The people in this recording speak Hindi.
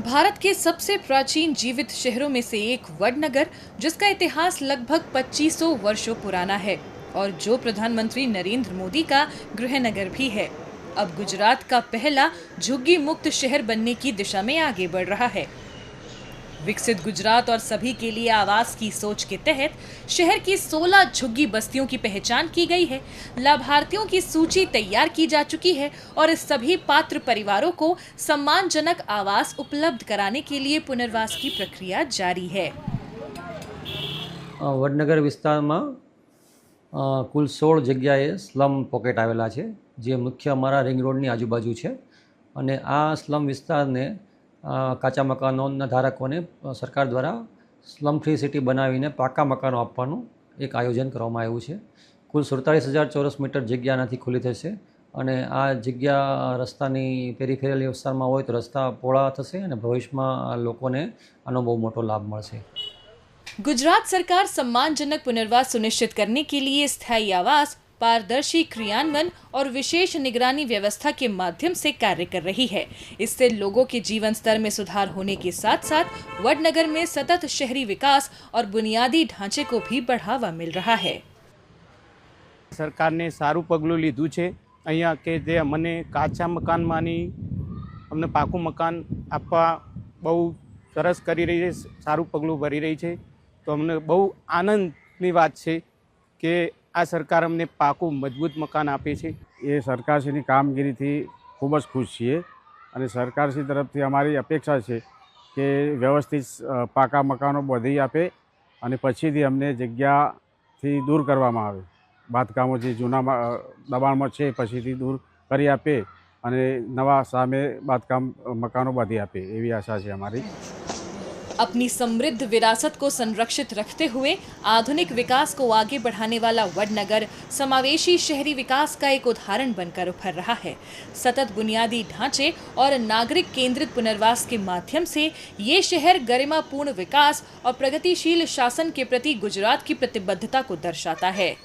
भारत के सबसे प्राचीन जीवित शहरों में से एक वडनगर, जिसका इतिहास लगभग 2500 वर्षों पुराना है और जो प्रधानमंत्री नरेंद्र मोदी का गृहनगर भी है, अब गुजरात का पहला झुग्गी मुक्त शहर बनने की दिशा में आगे बढ़ रहा है। विकसित गुजरात और सभी के लिए आवास की सोच के तहत शहर की 16 झुग्गी बस्तियों की पहचान की गई है। लाभार्थियों की सूची तैयार की जा चुकी है और इस सभी पात्र परिवारों को सम्मानजनक आवास उपलब्ध कराने के लिए पुनर्वास की प्रक्रिया जारी है। वडनगर विस्तार में कुल 16 जग्याए स्लम पॉकेट आवेला है, जे मुख्य अमरा रिंग रोडनी आजूबाजू है। अने आ स्लम विस्तार ने काचा मकानों धारकों ने सरकार द्वारा स्लम फ्री सिटी बनावीने पाका मकानों आपवानुं एक आयोजन करवामां आव्युं छे। कुल 47,000 चौरस मीटर जग्या आनाथी खुली थशे अने आ जग्या रस्तानी पेरिफेरल विस्तारमां होय तो रस्ता पહોળા थशे अने भविष्यमां लोकोने आनो बहु मोटो लाभ मळशे। गुजरात सरकार सम्मानजनक पुनर्वास सुनिश्चित करने के लिए स्थायी आवास, पारदर्शी क्रियान्वयन और विशेष निगरानी व्यवस्था के माध्यम से कार्य कर रही है। इससे लोगों के जीवन स्तर में सुधार होने के साथ साथ वडनगर में सतत शहरी विकास और बुनियादी ढांचे को भी बढ़ावा मिल रहा है। सरकार ने सारू पगलुं लीधुं छे अहींया के जे मने काचा मकानमांनी अमने पाकું मकान आपवा बहु सरस करी रही है, सारू पगलुं भरी रही है। तो अमने बहु आनंदनी वात छे के आ सरकार अमने पाकું मजबूत मकान आपे छे। ये सरकारश्रीनी कामगीरीथी खूब ज खुश छीए अने सरकारश्री तरफथी अमारी अपेक्षा छे के व्यवस्थित पाका मकानो बधी आपे अने पछीथी अमने जग्याथी दूर करवामां आवे। बांधकामो जे जूना दबाणमां छे पछीथी दूर करी आपे अने नवा सामे बांधकाम मकानो बांधी आपे एवी आशा छे अमारी। अपनी समृद्ध विरासत को संरक्षित रखते हुए आधुनिक विकास को आगे बढ़ाने वाला वडनगर समावेशी शहरी विकास का एक उदाहरण बनकर उभर रहा है। सतत बुनियादी ढांचे और नागरिक केंद्रित पुनर्वास के माध्यम से ये शहर गरिमापूर्ण विकास और प्रगतिशील शासन के प्रति गुजरात की प्रतिबद्धता को दर्शाता है।